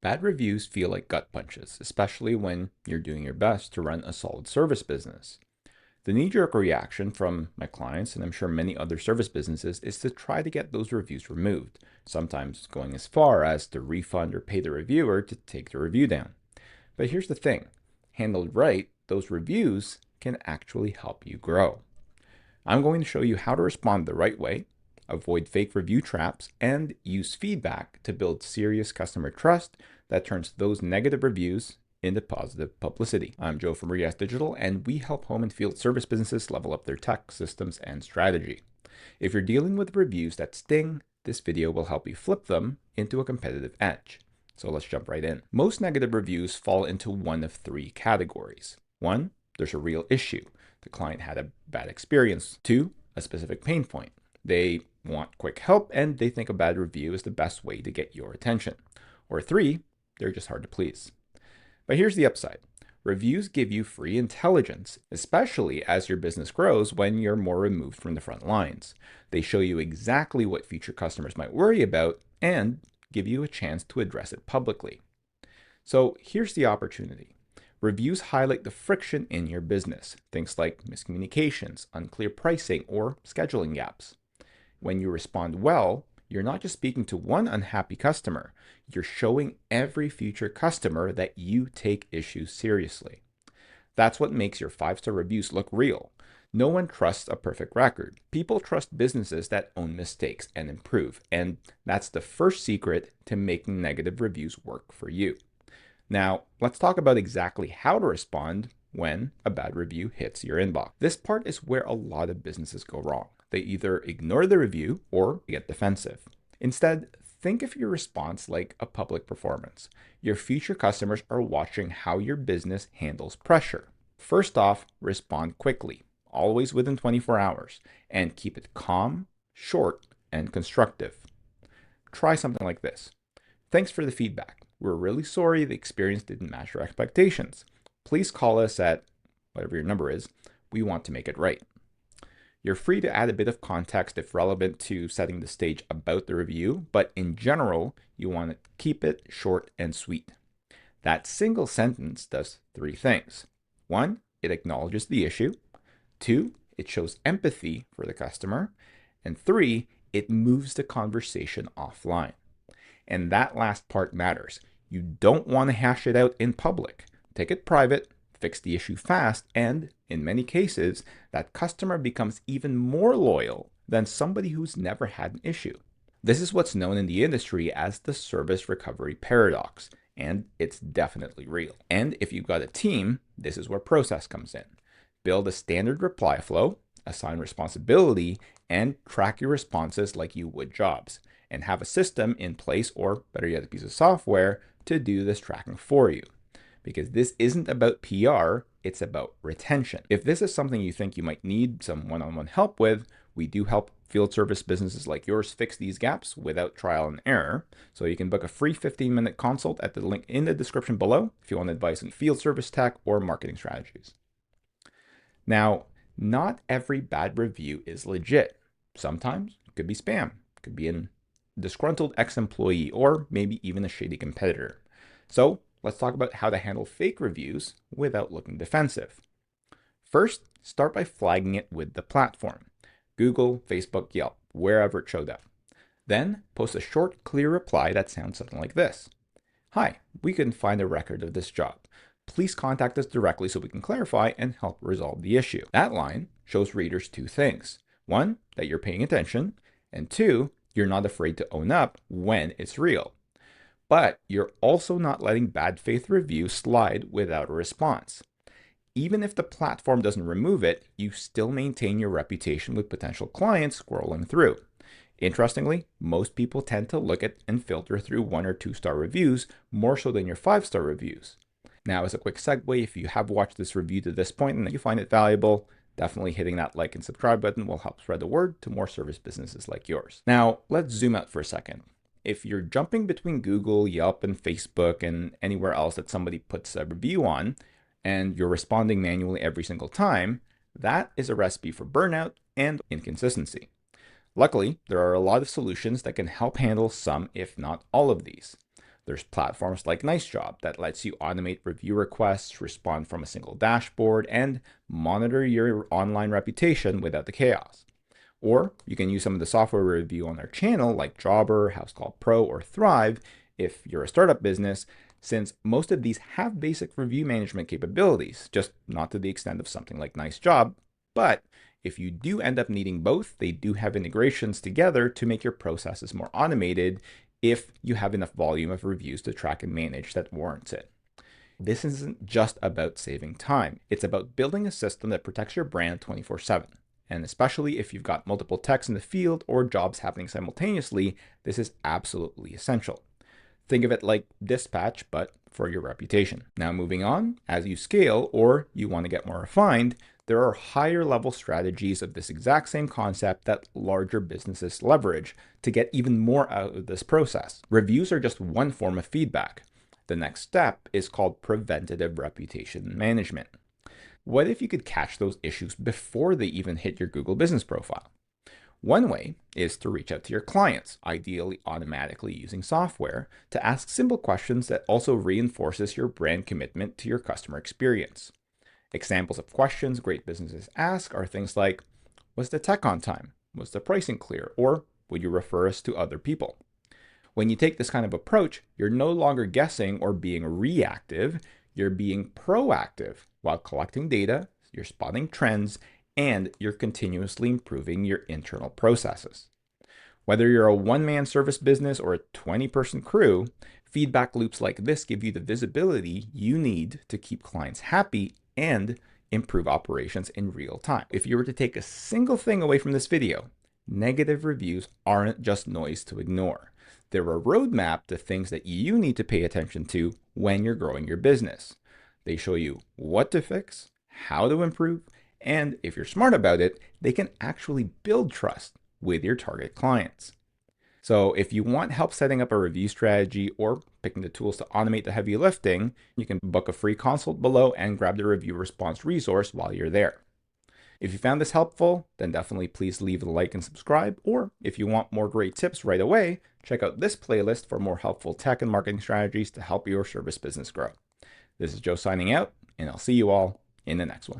Bad reviews feel like gut punches, especially when you're doing your best to run a solid service business. The knee jerk reaction from my clients, and I'm sure many other service businesses, is to try to get those reviews removed, sometimes going as far as to refund or pay the reviewer to take the review down. But here's the thing, handled right, those reviews can actually help you grow. I'm going to show you how to respond the right way, avoid fake review traps, and use feedback to build serious customer trust that turns those negative reviews into positive publicity. I'm Joe from React Digital, and we help home and field service businesses level up their tech, systems, and strategy. If you're dealing with reviews that sting, this video will help you flip them into a competitive edge. So let's jump right in. Most negative reviews fall into one of three categories. One, there's a real issue. The client had a bad experience. Two, a specific pain point. They want quick help and they think a bad review is the best way to get your attention. Or three, they're just hard to please. But here's the upside. Reviews give you free intelligence, especially as your business grows when you're more removed from the front lines. They show you exactly what future customers might worry about and give you a chance to address it publicly. So here's the opportunity. Reviews highlight the friction in your business, things like miscommunications, unclear pricing, or scheduling gaps. When you respond well, you're not just speaking to one unhappy customer, you're showing every future customer that you take issues seriously. That's what makes your 5-star reviews look real. No one trusts a perfect record. People trust businesses that own mistakes and improve, and that's the first secret to making negative reviews work for you. Now, let's talk about exactly how to respond when a bad review hits your inbox. This part is where a lot of businesses go wrong. They either ignore the review or get defensive. Instead, think of your response like a public performance. Your future customers are watching how your business handles pressure. First off, respond quickly, always within 24 hours, and keep it calm, short, and constructive. Try something like this. Thanks for the feedback. We're really sorry the experience didn't match your expectations. Please call us at whatever your number is. We want to make it right. You're free to add a bit of context if relevant to setting the stage about the review, but in general, you want to keep it short and sweet. That single sentence does three things. One, it acknowledges the issue. Two, it shows empathy for the customer. And three, it moves the conversation offline. And that last part matters. You don't want to hash it out in public. Take it private, fix the issue fast, and in many cases, that customer becomes even more loyal than somebody who's never had an issue. This is what's known in the industry as the service recovery paradox, and it's definitely real. And if you've got a team, this is where process comes in. Build a standard reply flow, assign responsibility, and track your responses like you would jobs, and have a system in place, or better yet, a piece of software to do this tracking for you. Because this isn't about PR, it's about retention. If this is something you think you might need some one-on-one help with, we do help field service businesses like yours fix these gaps without trial and error. So you can book a free 15-minute consult at the link in the description below if you want advice on field service tech or marketing strategies. Now, not every bad review is legit. Sometimes it could be spam, it could be a disgruntled ex-employee, or maybe even a shady competitor. So let's talk about how to handle fake reviews without looking defensive. First, start by flagging it with the platform. Google, Facebook, Yelp, wherever it showed up. Then post a short, clear reply that sounds something like this. Hi, we couldn't find a record of this job. Please contact us directly so we can clarify and help resolve the issue. That line shows readers two things. One, that you're paying attention, and two, you're not afraid to own up when it's real. But you're also not letting bad faith reviews slide without a response. Even if the platform doesn't remove it, you still maintain your reputation with potential clients scrolling through. Interestingly, most people tend to look at and filter through 1 or 2-star reviews more so than your 5-star reviews. Now, as a quick segue, if you have watched this review to this point and you find it valuable, definitely hitting that like and subscribe button will help spread the word to more service businesses like yours. Now, let's zoom out for a second. If you're jumping between Google, Yelp, and Facebook, and anywhere else that somebody puts a review on, and you're responding manually every single time, that is a recipe for burnout and inconsistency. Luckily, there are a lot of solutions that can help handle some, if not all of these. There's platforms like NiceJob that lets you automate review requests, respond from a single dashboard, and monitor your online reputation without the chaos. Or you can use some of the software review on our channel like Jobber, House Call Pro, or Thrive if you're a startup business, since most of these have basic review management capabilities, just not to the extent of something like NiceJob. But if you do end up needing both, they do have integrations together to make your processes more automated if you have enough volume of reviews to track and manage that warrants it. This isn't just about saving time. It's about building a system that protects your brand 24/7. And especially if you've got multiple techs in the field or jobs happening simultaneously, this is absolutely essential. Think of it like dispatch, but for your reputation. Now, moving on, as you scale or you want to get more refined, there are higher level strategies of this exact same concept that larger businesses leverage to get even more out of this process. Reviews are just one form of feedback. The next step is called preventative reputation management. What if you could catch those issues before they even hit your Google business profile? One way is to reach out to your clients, ideally automatically using software, to ask simple questions that also reinforces your brand commitment to your customer experience. Examples of questions great businesses ask are things like, was the tech on time? Was the pricing clear? Or would you refer us to other people? When you take this kind of approach, you're no longer guessing or being reactive, you're being proactive while collecting data, you're spotting trends, and you're continuously improving your internal processes. Whether you're a one-man service business or a 20-person crew, feedback loops like this give you the visibility you need to keep clients happy and improve operations in real time. If you were to take a single thing away from this video, negative reviews aren't just noise to ignore. They're a roadmap to things that you need to pay attention to when you're growing your business. They show you what to fix, how to improve, and if you're smart about it, they can actually build trust with your target clients. So if you want help setting up a review strategy or picking the tools to automate the heavy lifting, you can book a free consult below and grab the review response resource while you're there. If you found this helpful, then definitely please leave a like and subscribe. Or if you want more great tips right away, check out this playlist for more helpful tech and marketing strategies to help your service business grow. This is Joe signing out, and I'll see you all in the next one.